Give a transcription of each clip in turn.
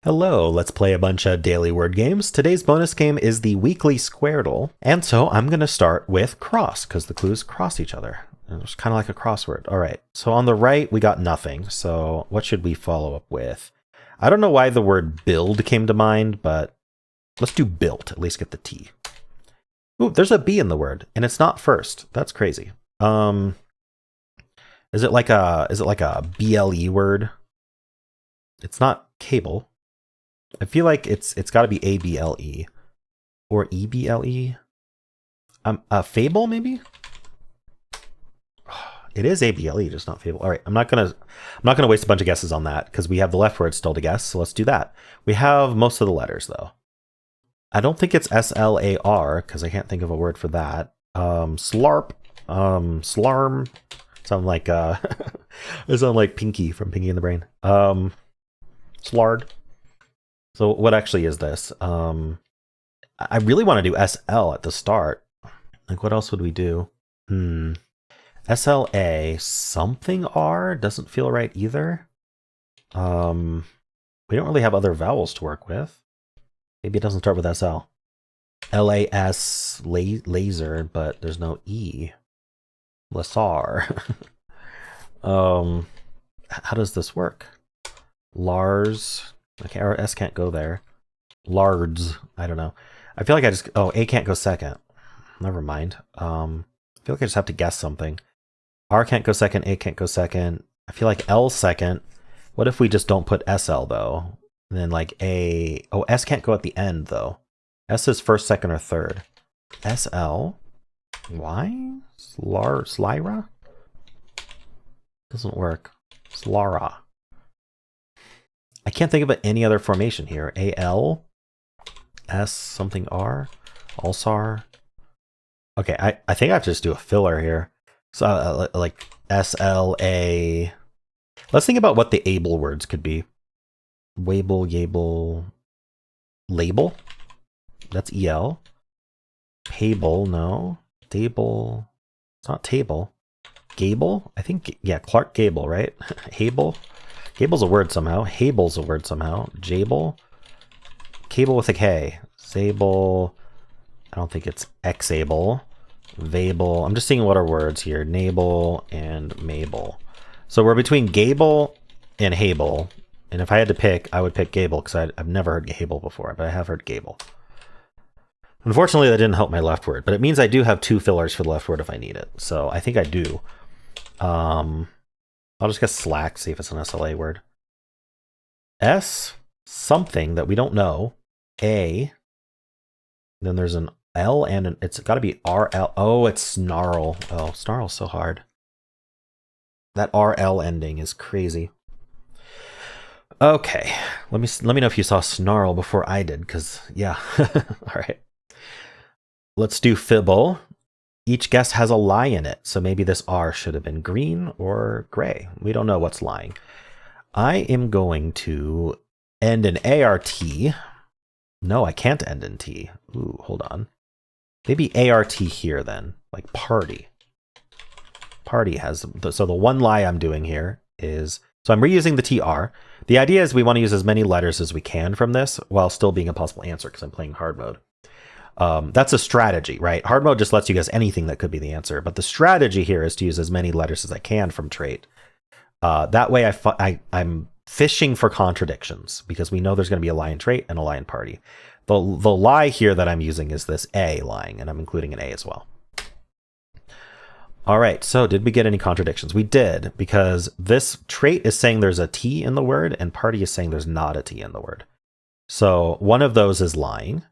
Hello, let's play a bunch of daily word games. Today's bonus game is the weekly Squardle. And so I'm going to start with cross, because the clues cross each other. It's kind of like a crossword. All right, so on the right, we got nothing. So what should we follow up with? I don't know why the word build came to mind, but let's do built, at least get the T. Ooh, there's a B in the word, and it's not first. That's crazy. Is it like a BLE word? It's not cable. I feel like it's got to be ABLE or EBLE. Fable maybe. It is ABLE, just not Fable. All right, I'm not gonna waste a bunch of guesses on that because we have the left word still to guess. So let's do that. We have most of the letters though. I don't think it's SLAR because I can't think of a word for that. Slarp, slarm. Sound like it sound like Pinky from Pinky and the Brain. Slard. So what actually is this? I really want to do SL at the start. Like what else would we do? SLA something R doesn't feel right either. We don't really have other vowels to work with. Maybe it doesn't start with SL. LAS laser, but there's no E. Lasar. How does this work? Lars. Okay, or S can't go there. Lards. I don't know. I feel like A can't go second. Never mind. I feel like I just have to guess something. R can't go second, A can't go second. I feel like L second. What if we just don't put SL though? And then like A. Oh, S can't go at the end though. S is first, second, or third. SL. Y? Slyra? Doesn't work. Slara. I can't think of any other formation here. AL, S something R, Alsar. Okay, I think I have to just do a filler here. So like SLA. Let's think about what the able words could be. Wable, Yable, label. That's EL. Pable, no. Table. It's not table. Gable? I think, yeah, Clark Gable, right? Hable. Gable's a word somehow. Hable's a word somehow. Jable. Cable with a K. Zable. I don't think it's Xable. Vable. I'm just seeing what are words here. Nable and Mabel. So we're between Gable and Hable. And if I had to pick, I would pick Gable because I've never heard Hable before, but I have heard Gable. Unfortunately, that didn't help my left word, but it means I do have two fillers for the left word if I need it. So I think I do. I'll just guess slack, see if it's an SLA word. S, something that we don't know. A. Then there's an L and it's got to be RL. Oh, it's snarl. Oh, snarl's so hard. That RL ending is crazy. Okay, let me know if you saw snarl before I did, because yeah. All right. Let's do Fibble. Each guess has a lie in it, so maybe this R should have been green or gray. We don't know what's lying. I am going to end in ART. No, I can't end in T. Ooh, hold on. Maybe ART here then, like party. Party has, so the one lie I'm doing here is, so I'm reusing the TR. The idea is we want to use as many letters as we can from this while still being a possible answer because I'm playing hard mode. That's a strategy, right? Hard mode just lets you guess anything that could be the answer. But the strategy here is to use as many letters as I can from trait. That way I'm fishing for contradictions because we know there's going to be a lie in trait and a lie in party. The lie here that I'm using is this A lying, and I'm including an A as well. All right, so did we get any contradictions? We did, because this trait is saying there's a T in the word and party is saying there's not a T in the word. So one of those is lying,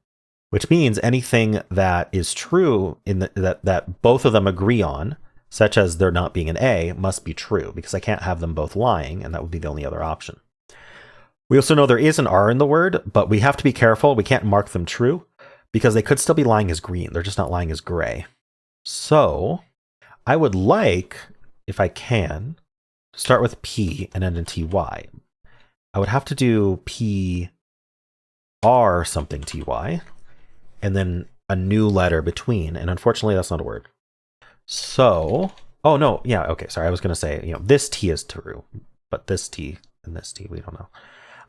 which means anything that is true in that both of them agree on, such as there not being an A, must be true, because I can't have them both lying, and that would be the only other option. We also know there is an R in the word, but we have to be careful. We can't mark them true, because they could still be lying as green. They're just not lying as gray. So I would like, if I can, to start with P and end in TY. I would have to do PR something TY, and then a new letter between, and unfortunately that's not a word. So, oh no, yeah, okay, sorry, I was going to say, this T is true, but this T and this T, we don't know.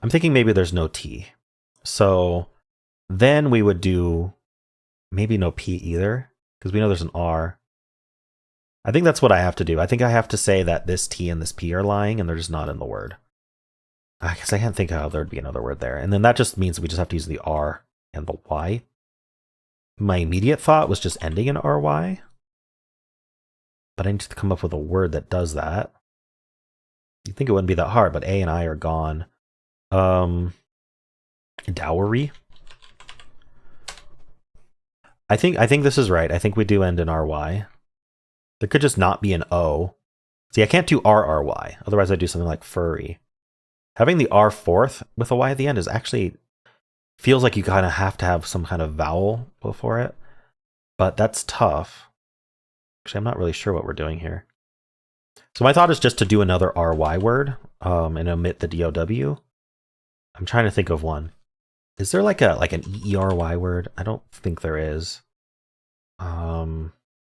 I'm thinking maybe there's no T. So then we would do maybe no P either, because we know there's an R. I think that's what I have to do. I think I have to say that this T and this P are lying and they're just not in the word. I guess I can't think how there'd be another word there. And then that just means we just have to use the R and the Y. My immediate thought was just ending in RY. But I need to come up with a word that does that. You'd think it wouldn't be that hard, but A and I are gone. Dowry. I think this is right. I think we do end in RY. There could just not be an O. See, I can't do RRY. Otherwise, I'd do something like furry. Having the R fourth with a Y at the end is actually feels like you kind of have to have some kind of vowel before it. But that's tough. Actually, I'm not really sure what we're doing here. So my thought is just to do another RY word and omit the DOW. I'm trying to think of one. Is there like an ERY word? I don't think there is.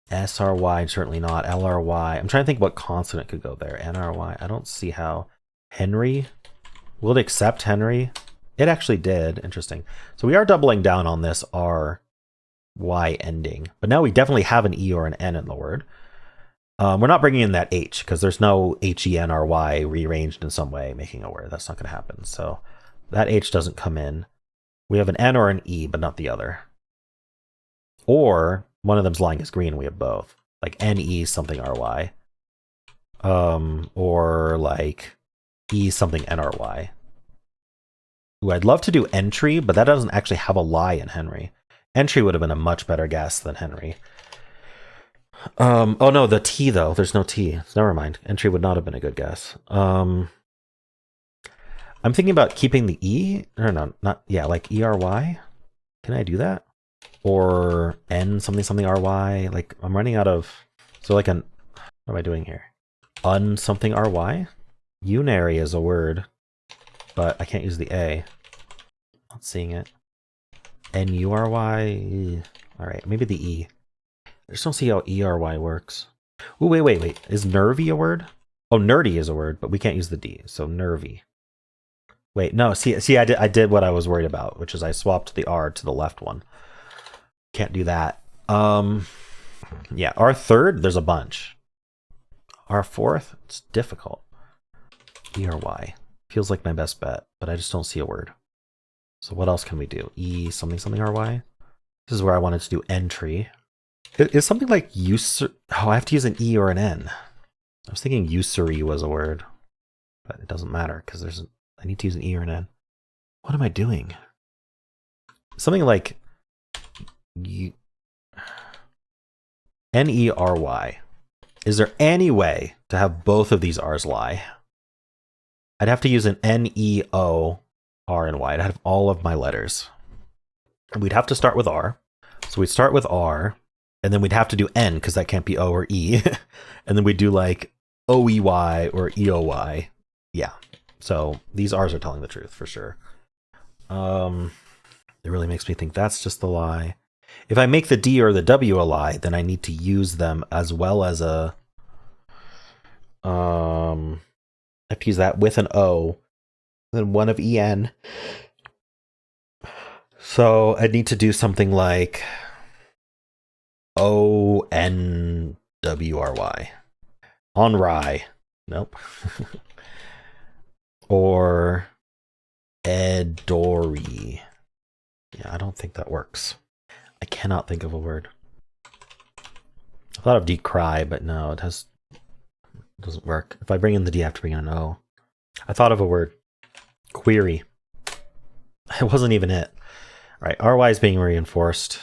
SRY, certainly not. LRY. I'm trying to think what consonant could go there. NRY. I don't see how. Henry. Will it accept Henry? It actually did. Interesting. So we are doubling down on this RY ending. But now we definitely have an E or an N in the word. We're not bringing in that H because there's no HENRY rearranged in some way making a word. That's not going to happen. So that H doesn't come in. We have an N or an E, but not the other. Or one of them's lying as green. We have both. Like NE something RY. Or like E something NRY. Ooh, I'd love to do entry, but that doesn't actually have a lie in Henry. Entry would have been a much better guess than Henry. Oh no, the T though. There's no T. Never mind. Entry would not have been a good guess. I'm thinking about keeping the E. No, not yeah, like ERY. Can I do that? Or N something something RY. Like I'm running out of. So like an. What am I doing here? Un something RY. Unary is a word, but I can't use the A. Not seeing it. NURY. All right, maybe the E. I just don't see how ERY works. Ooh, wait. Is nervy a word? Oh, nerdy is a word, but we can't use the D. So nervy. Wait, no. See, I did what I was worried about, which is I swapped the R to the left one. Can't do that. Yeah, R third, there's a bunch. R fourth, it's difficult. ERY feels like my best bet, but I just don't see a word. So what else can we do? E something something RY. This is where I wanted to do entry. Is something like user? Oh, I have to use an E or an N. I was thinking usury was a word, but it doesn't matter because I need to use an E or an N. What am I doing? Something like NERY. Is there any way to have both of these R's lie? I'd have to use an NEO R and Y. I'd have all of my letters. And we'd have to start with R. So we'd start with R. And then we'd have to do N because that can't be O or E. And then we'd do like OEY or EOY. Yeah. So these R's are telling the truth for sure. It really makes me think that's just the lie. If I make the D or the W a lie, then I need to use them as well as a... I have to use that with an O. Then one of EN. So I'd need to do something like... ONWRY. On rye. Nope. Or Edori. Yeah, I don't think that works. I cannot think of a word. I thought of decry, but no, it doesn't work. If I bring in the D, I have to bring in an O. I thought of a word. Query. It wasn't even it. All right, RY is being reinforced.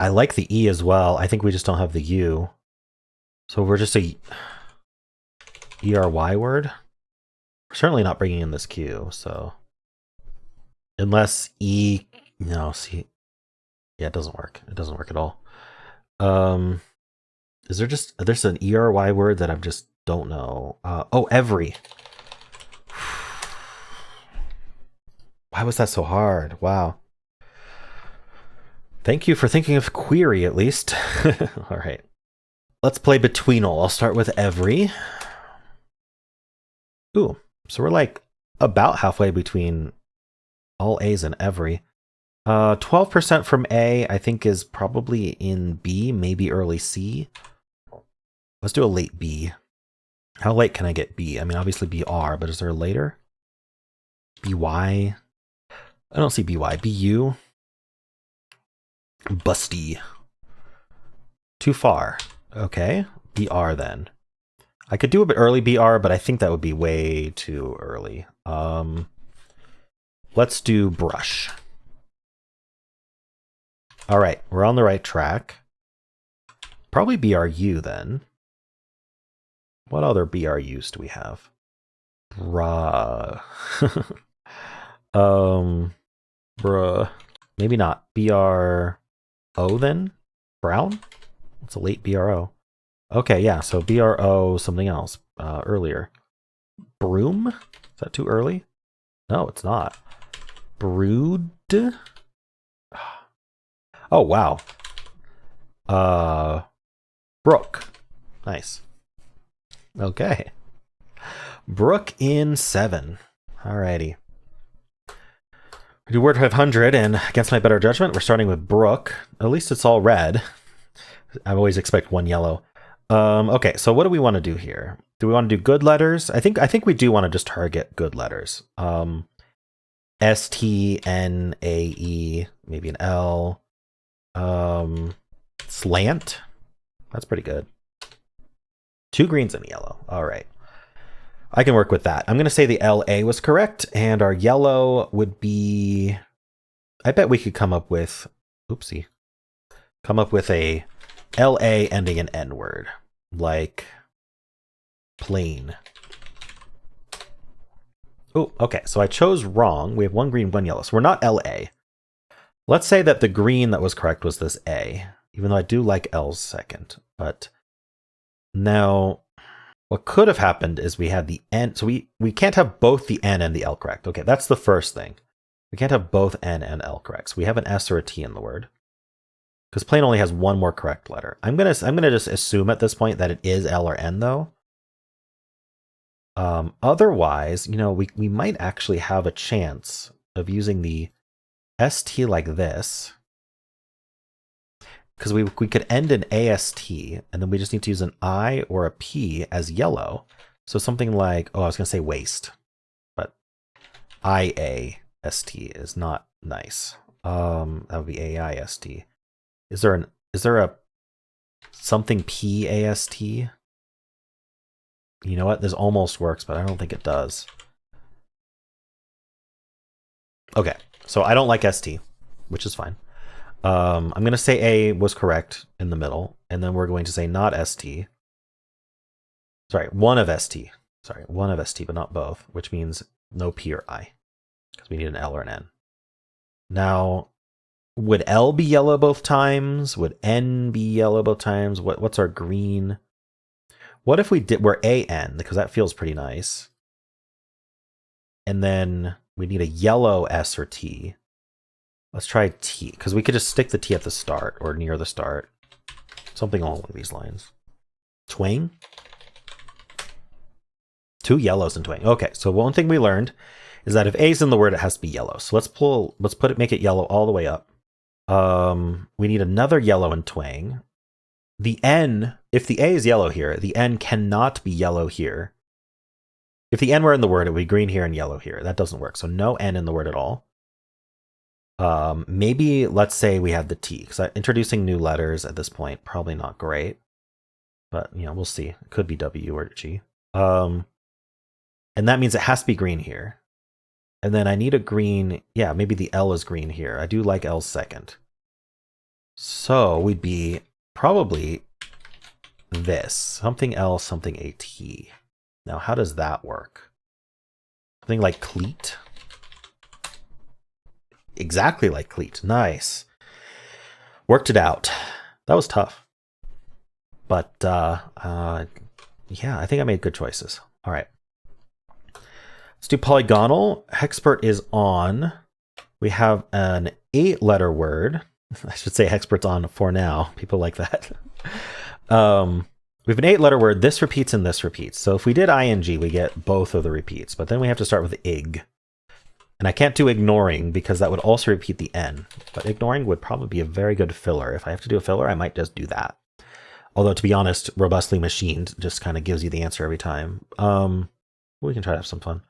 I like the E as well. I think we just don't have the U. So we're just a ERY word. We're certainly not bringing in this Q, so. Unless E, no, see. Yeah, it doesn't work. It doesn't work at all. Is there's an ERY word that I just don't know. Oh, every. Why was that so hard? Wow. Thank you for thinking of query, at least. All right. Let's play Betweenle. I'll start with every. Ooh, so we're like about halfway between all A's and every. 12% from A, I think, is probably in B, maybe early C. Let's do a late B. How late can I get B? I mean, obviously BR, but is there a later? BY? I don't see BY. BU? Busty. Too far. Okay. BR then. I could do a bit early BR, but I think that would be way too early. Let's do brush. All right, we're on the right track. Probably BRU then. What other BRUs do we have? Bruh. Bruh. Maybe not. BRO then? Brown? It's a late BRO. Okay, yeah, so BRO something else earlier. Broom? Is that too early? No, it's not. Brood? Oh, wow. Brook. Nice. Okay. Brook in 7. Alrighty. We do word 500, and against my better judgment, we're starting with Brook. At least it's all red. I always expect one yellow. Okay, so what do we want to do here? Do we want to do good letters? I think we do want to just target good letters. S, T, N, A, E, maybe an L. Slant. That's pretty good. 2 greens and a yellow. All right. I can work with that. I'm going to say the LA was correct, and our yellow would be... I bet we could come up with... Oopsie. Come up with a LA ending in N word. Like... plain. Oh, okay. So I chose wrong. We have 1 green, 1 yellow. So we're not LA. Let's say that the green that was correct was this A, even though I do like L's second. But now, what could have happened is we had the N. So we can't have both the N and the L correct. Okay, that's the first thing. We can't have both N and L correct. So we have an S or a T in the word. Because plain only has 1 more correct letter. I'm gonna just assume at this point that it is L or N though. Otherwise, you know, we might actually have a chance of using the ST like this, because we could end in AST, and then we just need to use an I or a P as yellow. So something like, oh, I was going to say waste, but IAST is not nice. That would be AIST. Is there a something PAST? You know what? This almost works, but I don't think it does. Okay. So I don't like ST, which is fine. I'm going to say A was correct in the middle, and then we're going to say not ST. Sorry, one of ST. Sorry, one of ST, but not both, which means no P or I, because we need an L or an N. Now, would L be yellow both times? Would N be yellow both times? What's our green? What if we're AN, because that feels pretty nice. And then we need a yellow S or T. Let's try T, because we could just stick the T at the start or near the start. Something along these lines. Twang? 2 yellows in twang. Okay, so one thing we learned is that if A's in the word, it has to be yellow. So make it yellow all the way up. We need another yellow in twang. The N, if the A is yellow here, the N cannot be yellow here. If the N were in the word, it would be green here and yellow here. That doesn't work. So no N in the word at all. Maybe let's say we have the T, because introducing new letters at this point, probably not great. But, you know, we'll see. It could be W or G. And that means it has to be green here. And then I need a green. Yeah, maybe the L is green here. I do like L second. So we'd be probably this. Something L, something AT. Now, how does that work? Something like cleat. Exactly like cleat. Nice. Worked it out. That was tough. But, yeah, I think I made good choices. All right. Let's do Polygonle. Hexpert is on. We have an 8-letter word. I should say Hexpert's on for now. People like that. We have an 8-letter word. This repeats and this repeats. So if we did ing, we get both of the repeats. But then we have to start with ig. And I can't do ignoring because that would also repeat the n. But ignoring would probably be a very good filler. If I have to do a filler, I might just do that. Although, to be honest, robustly machined just kind of gives you the answer every time. We can try to have some fun.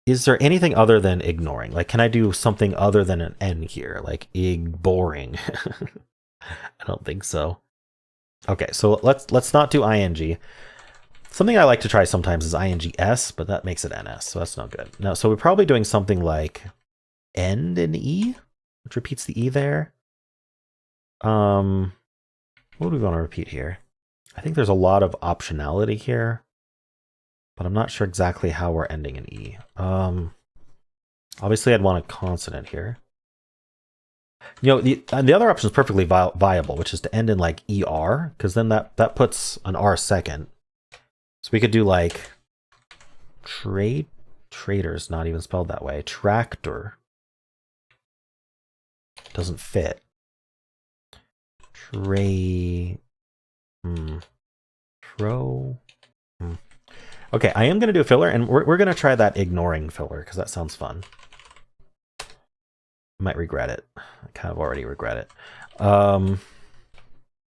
Is there anything other than ignoring? Like, can I do something other than an n here? Like boring. I don't think so. Okay, so let's not do ing. Something I like to try sometimes is ings, but that makes it ns, so that's not good. No, so we're probably doing something like end in e, which repeats the e there. What do we want to repeat here? I think there's a lot of optionality here, but I'm not sure exactly how we're ending in e. Obviously, I'd want a consonant here. You know, the other option is perfectly viable, which is to end in like er, because then that puts an r second. So we could do like trader's not even spelled that way. Tractor doesn't fit. Okay, I am going to do a filler, and we're going to try that ignoring filler, because that sounds fun. I might regret it. I kind of already regret it.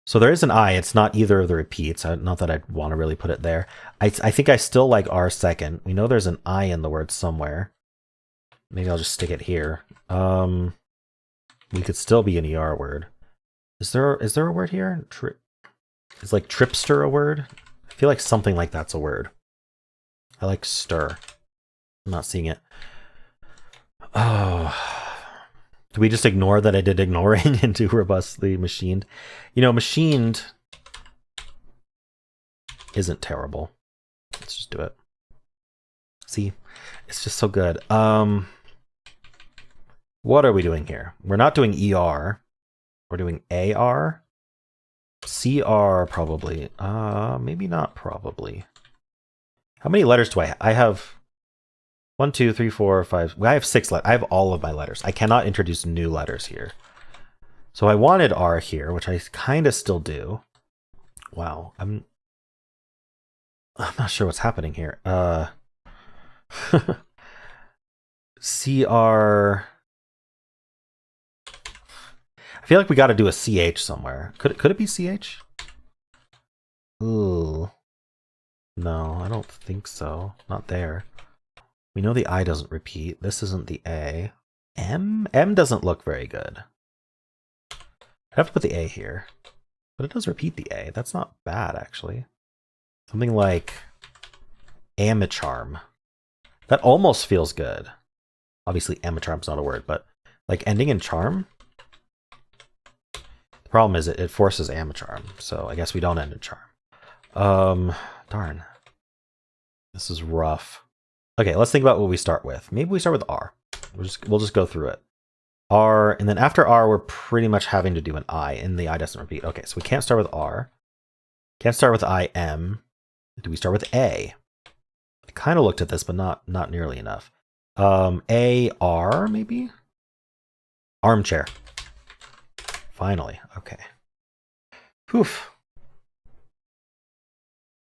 So there is an I. It's not either of the repeats. Not that I'd want to really put it there. I think I still like R second. We know there's an I in the word somewhere. Maybe I'll just stick it here. We could still be an ER word. Is there a word here? Is like tripster a word? I feel like something like that's a word. I like stir. I'm not seeing it. Oh. Do we just ignore that I did ignoring and do robustly machined? You know, machined isn't terrible. Let's just do it. See? It's just so good. What are we doing here? We're not doing ER. We're doing AR. CR probably. Maybe not probably. How many letters do I have? I have 1, 2, 3, 4, 5. I have 6 letters. I have all of my letters. I cannot introduce new letters here. So I wanted R here, which I kind of still do. Wow. I'm not sure what's happening here. CR. I feel like we got to do a CH somewhere. Could it be CH? Ooh. No, I don't think so. Not there. We know the I doesn't repeat. This isn't the A. M doesn't look very good. I'd have to put the A here. But it does repeat the A. That's not bad, actually. Something like amicharm. That almost feels good. Obviously, amicharm's not a word, but like ending in charm. The problem is it forces amicharm, so I guess we don't end in charm. Darn. This is rough. Okay, let's think about what we start with. Maybe we start with R. We'll just go through it. R, and then after R, we're pretty much having to do an I, and the I doesn't repeat. Okay, so we can't start with R. Can't start with IM. Do we start with A? I kind of looked at this, but not nearly enough. AR, maybe? Armchair. Finally, okay. Poof.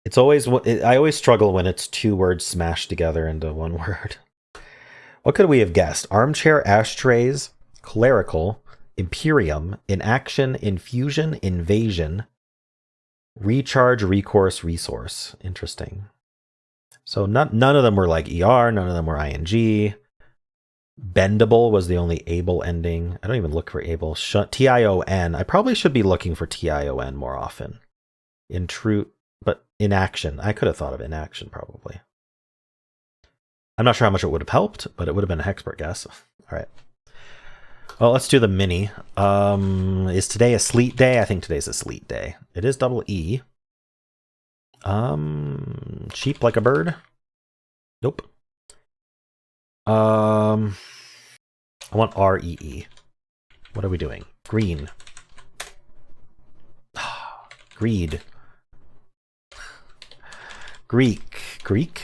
It's always, I always struggle when it's 2 words smashed together into 1 word. What could we have guessed? Armchair, ashtrays, clerical, imperium, inaction, infusion, invasion, recharge, recourse, resource. Interesting. So none of them were like ER, none of them were ING. Bendable was the only able ending. I don't even look for able. TION. I probably should be looking for TION more often. But inaction. I could have thought of inaction probably. I'm not sure how much it would have helped, but it would have been a expert guess. All right. Well, let's do the mini. Is today a sleet day? I think today's a sleet day. It is double E. Cheap like a bird? Nope. I want REE. What are we doing? Green. Greed. Greek?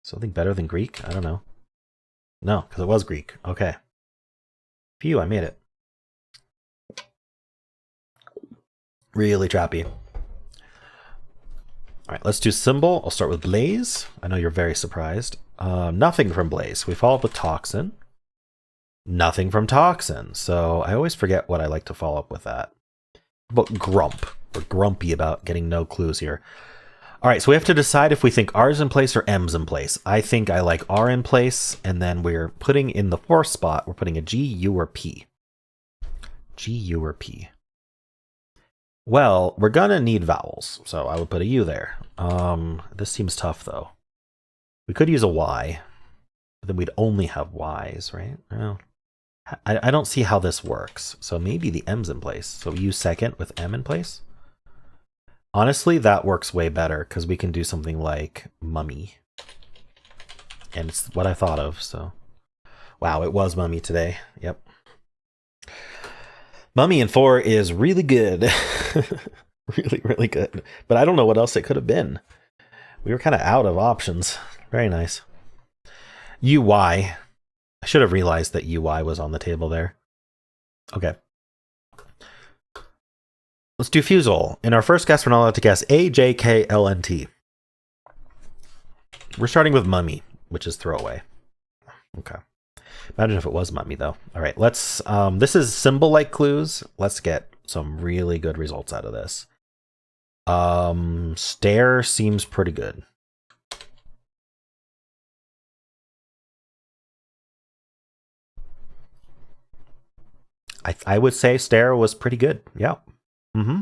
Something better than Greek? I don't know. No, because it was Greek. Okay. Phew, I made it. Really trappy. All right, let's do Symble. I'll start with Blaze. I know you're very surprised. Nothing from Blaze. We followed with Toxin. Nothing from Toxin. So I always forget what I like to follow up with that. But Grump. We're grumpy about getting no clues here. All right, so we have to decide if we think R's in place or M's in place. I think I like R in place, and then we're putting in the fourth spot, we're putting a G, U, or P. G, U, or P. Well, we're gonna need vowels, so I would put a U there. This seems tough, though. We could use a Y, but then we'd only have Y's, right? Well, I don't see how this works, so maybe the M's in place. So U second with M in place? Honestly, that works way better, because we can do something like mummy. And it's what I thought of, so... Wow, it was mummy today. Yep. Mummy in 4 is really good. Really, really good. But I don't know what else it could have been. We were kind of out of options. Very nice. UI. I should have realized that UI was on the table there. Okay. Let's do Fusele. In our first guess, we're not allowed to guess A, J, K, L, N, T. We're starting with mummy, which is throwaway. Okay. Imagine if it was mummy, though. All right, let's... this is Symble-like clues. Let's get some really good results out of this. Stare seems pretty good. I would say stare was pretty good. Yeah. Mm-hmm.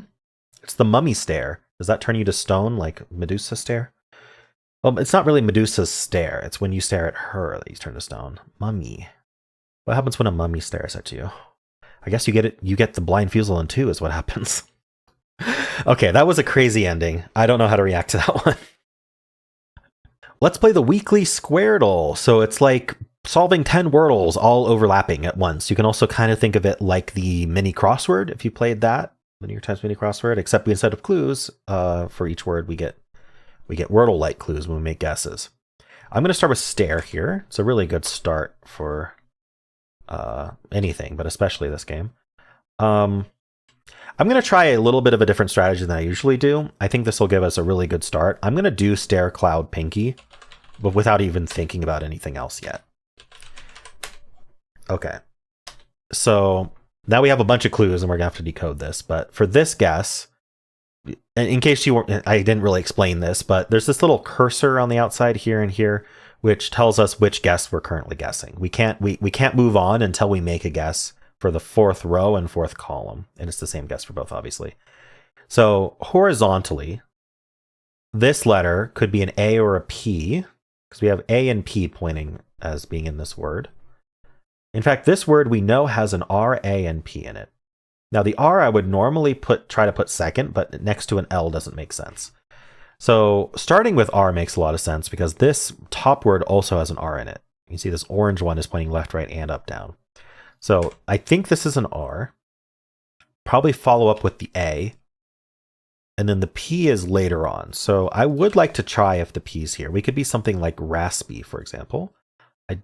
It's the mummy stare. Does that turn you to stone like Medusa stare? Well, it's not really Medusa's stare. It's when you stare at her that you turn to stone. Mummy. What happens when a mummy stares at you? I guess you get it. You get the blind Fusele in 2 is what happens. Okay, that was a crazy ending. I don't know how to react to that one. Let's play the weekly Squardle. So it's like solving 10 Wordles all overlapping at once. You can also kind of think of it like the mini crossword if you played that. The New York Times mini crossword, except we instead of clues for each word, we get Wordle-like clues when we make guesses. I'm going to start with stare here. It's a really good start for anything, but especially this game. I'm going to try a little bit of a different strategy than I usually do. I think this will give us a really good start. I'm going to do stare, cloud, pinky, but without even thinking about anything else yet. Okay. So now we have a bunch of clues and we're going to have to decode this. But for this guess, in case you weren't, I didn't really explain this, but there's this little cursor on the outside here and here, which tells us which guess we're currently guessing. We can't move on until we make a guess for the 4th row and 4th column. And it's the same guess for both, obviously. So horizontally, this letter could be an A or a P, because we have A and P pointing as being in this word. In fact, this word we know has an R, A, and P in it. Now the R I would normally try to put second, but next to an L doesn't make sense. So starting with R makes a lot of sense because this top word also has an R in it. You can see this orange one is pointing left, right, and up, down. So I think this is an R. Probably follow up with the A. And then the P is later on. So I would like to try if the P's here. We could be something like raspy, for example.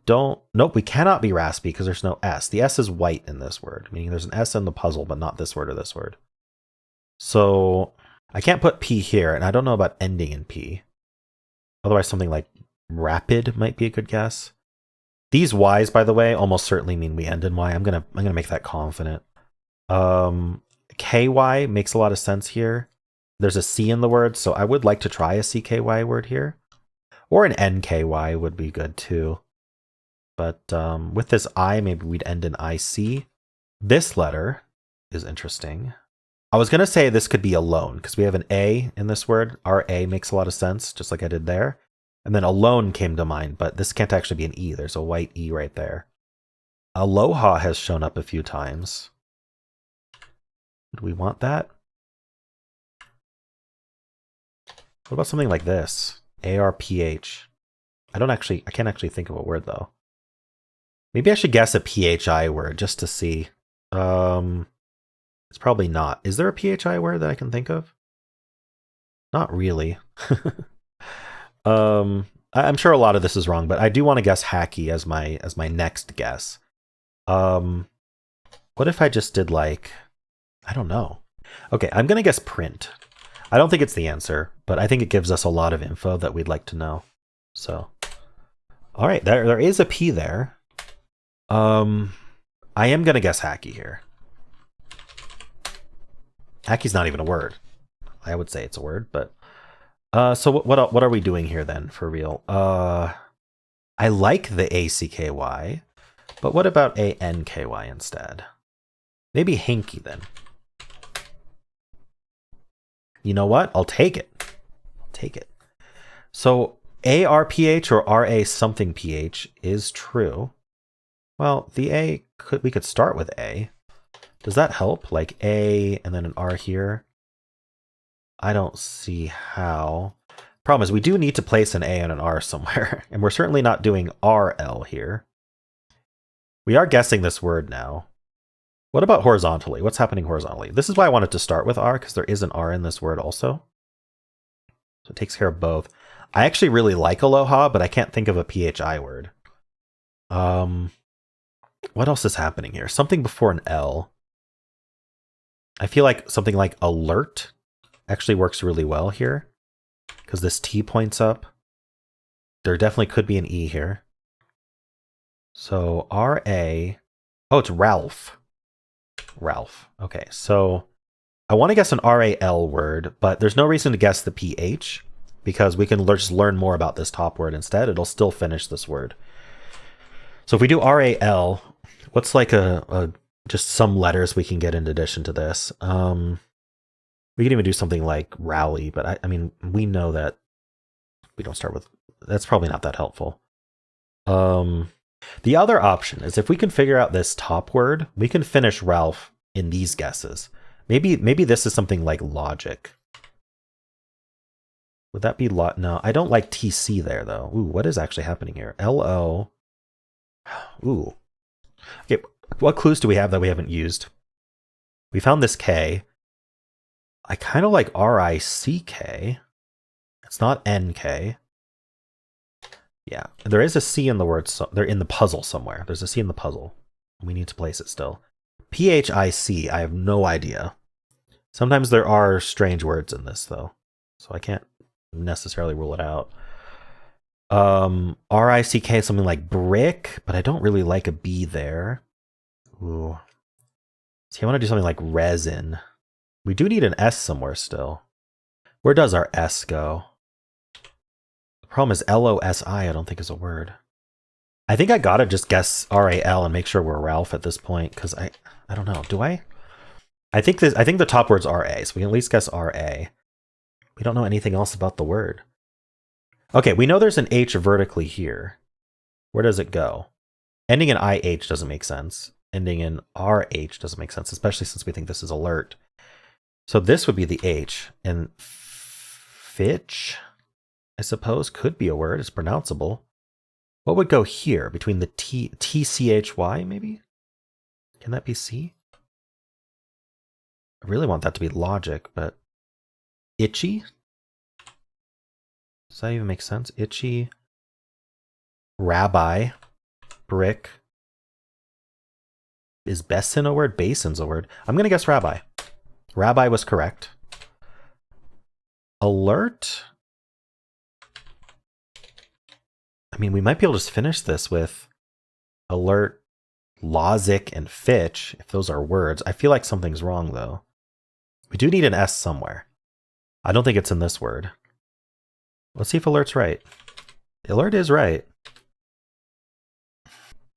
Nope, we cannot be raspy because there's no S. The S is white in this word, meaning there's an S in the puzzle, but not this word or this word. So I can't put P here, and I don't know about ending in P. Otherwise, something like rapid might be a good guess. These Y's, by the way, almost certainly mean we end in Y. I'm gonna make that confident. KY makes a lot of sense here. There's a C in the word, so I would like to try a CKY word here. Or an NKY would be good too. But with this I, maybe we'd end in IC. This letter is interesting. I was going to say this could be alone, because we have an A in this word. Our A makes a lot of sense, just like I did there. And then alone came to mind, but this can't actually be an E. There's a white E right there. Aloha has shown up a few times. Do we want that? What about something like this? ARPH. I can't actually think of a word though. Maybe I should guess a PHI word just to see. It's probably not. Is there a PHI word that I can think of? Not really. I'm sure a lot of this is wrong, but I do want to guess hacky as my next guess. What if I just did like, I don't know. Okay, I'm gonna guess print. I don't think it's the answer, but I think it gives us a lot of info that we'd like to know. So, all right, there is a P there. I am gonna guess hacky here. Hacky's not even a word. I would say it's a word, but so what are we doing here then for real? I like the ACKY, but what about ANKY instead? Maybe hanky then. You know what? I'll take it. I'll take it. So ARPH or RA something PH is true. Well, the A we could start with A. Does that help? Like A and then an R here? I don't see how. Problem is we do need to place an A and an R somewhere, and we're certainly not doing RL here. We are guessing this word now. What about horizontally? What's happening horizontally? This is why I wanted to start with R, because there is an R in this word also. So it takes care of both. I actually really like aloha, but I can't think of a PHI word. What else is happening here? Something before an L. I feel like something like alert actually works really well here, because this T points up. There definitely could be an E here. So R-A, oh, it's Ralph. Ralph. Okay, so I want to guess an R-A-L word, but there's no reason to guess the PH, because we can just learn more about this top word instead. It'll still finish this word. So if we do R-A-L, what's like just some letters we can get in addition to this? We can even do something like rally, but I mean, we know that we don't start with, that's probably not that helpful. The other option is if we can figure out this top word, we can finish Ralph in these guesses. Maybe this is something like logic. Would that be no, I don't like TC there though. Ooh, what is actually happening here? LO. Ooh. Okay, what clues do we have that we haven't used? We found this K. I kind of like R-I-C-K. It's not N-K. Yeah, there is a C in the word. They're in the puzzle somewhere. There's a C in the puzzle. We need to place it still. P-H-I-C, I have no idea. Sometimes there are strange words in this, though, so I can't necessarily rule it out. R-I-C-K, something like brick, but I don't really like a B there. Ooh. See, I want to do something like resin. We do need an S somewhere still. Where does our S go? The problem is L-O-S-I, I don't think is a word. I think I gotta just guess R-A-L and make sure we're Ralph at this point, because I don't know. Do I? I think the top word's R-A, so we can at least guess R-A. We don't know anything else about the word. Okay, we know there's an H vertically here. Where does it go? Ending in I-H doesn't make sense. Ending in R-H doesn't make sense, especially since we think this is alert. So this would be the H, and Fitch, I suppose, could be a word. It's pronounceable. What would go here between the T-C-H-Y, maybe? Can that be C? I really want that to be logic, but itchy? Does that even make sense? Itchy. Rabbi. Brick. Is besin a word? Basin's a word. I'm going to guess rabbi. Rabbi was correct. Alert? I mean, we might be able to just finish this with alert, logic, and Fitch, if those are words. I feel like something's wrong, though. We do need an S somewhere. I don't think it's in this word. Let's see if alert's right. Alert is right.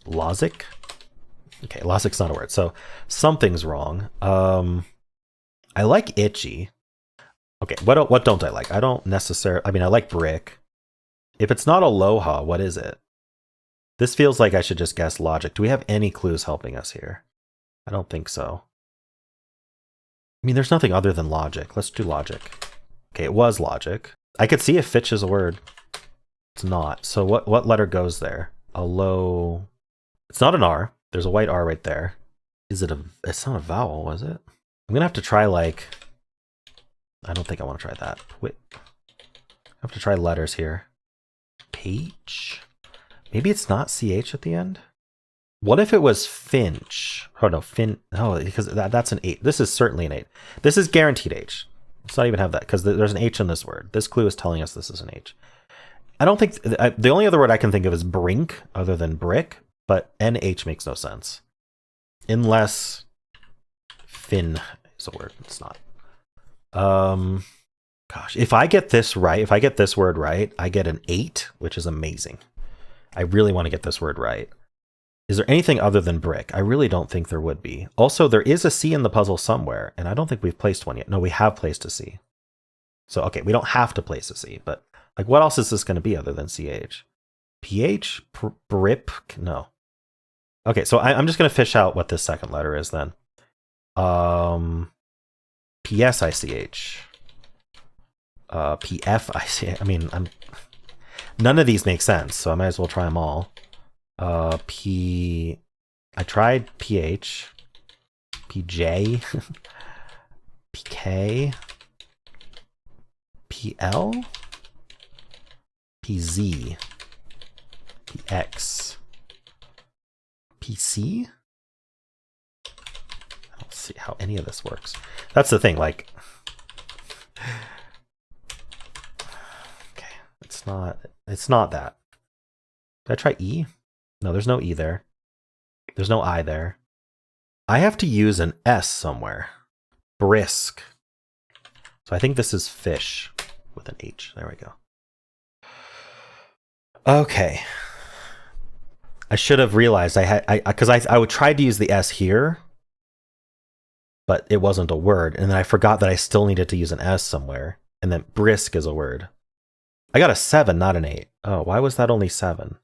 Logic? Okay, logic's not a word, so something's wrong. I like itchy. Okay, what don't I like? I don't necessarily, I mean, I like brick. If it's not aloha, what is it? This feels like I should just guess logic. Do we have any clues helping us here? I don't think so. I mean, there's nothing other than logic. Let's do logic. Okay, it was logic. I could see if Fitch is a word. It's not. So what letter goes there? Alo. It's not an R. There's a white R right there. Is it it's not a vowel, was it? I'm gonna have to try like, I don't think I want to try that. Wait. I have to try letters here. Peach? Maybe it's not CH at the end? What if it was Finch? Oh no, because that's an 8. This is certainly an 8. This is guaranteed H. Let's not even have that, because there's an H in this word. This clue is telling us this is an H. I don't think... the only other word I can think of is brink, other than brick, but NH makes no sense. Unless... fin is a word. It's not. Gosh, if I get this right, if I get this word right, I get an 8, which is amazing. I really want to get this word right. Is there anything other than brick? I really don't think there would be. Also, there is a C in the puzzle somewhere, and I don't think we've placed one yet. No, we have placed a C. So, okay, we don't have to place a C, but like, what else is this going to be other than CH? PH? Brip? No. Okay, so I'm just going to fish out what this second letter is then. PSICH. PFICH. I mean, none of these make sense, so I might as well try them all. I tried PH, PJ, PK, PL, PZ, PX, PC. I don't see how any of this works. That's the thing, like, okay, it's not that. Did I try E? No, there's no E there. There's no I there. I have to use an S somewhere. Brisk. So I think this is fish with an H. There we go. Okay. I should have realized because I would try to use the S here, but it wasn't a word. And then I forgot that I still needed to use an S somewhere. And then brisk is a word. I got a 7, not an 8. Oh, why was that only 7?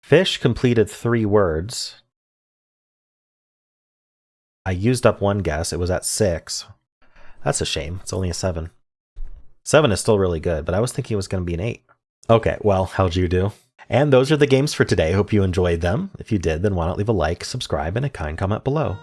Fish completed 3 words. I used up one guess. It was at 6. That's a shame. It's only a 7. 7 is still really good, but I was thinking it was going to be an 8. Okay, well, how'd you do? And those are the games for today. Hope you enjoyed them. If you did, then why not leave a like, subscribe, and a kind comment below.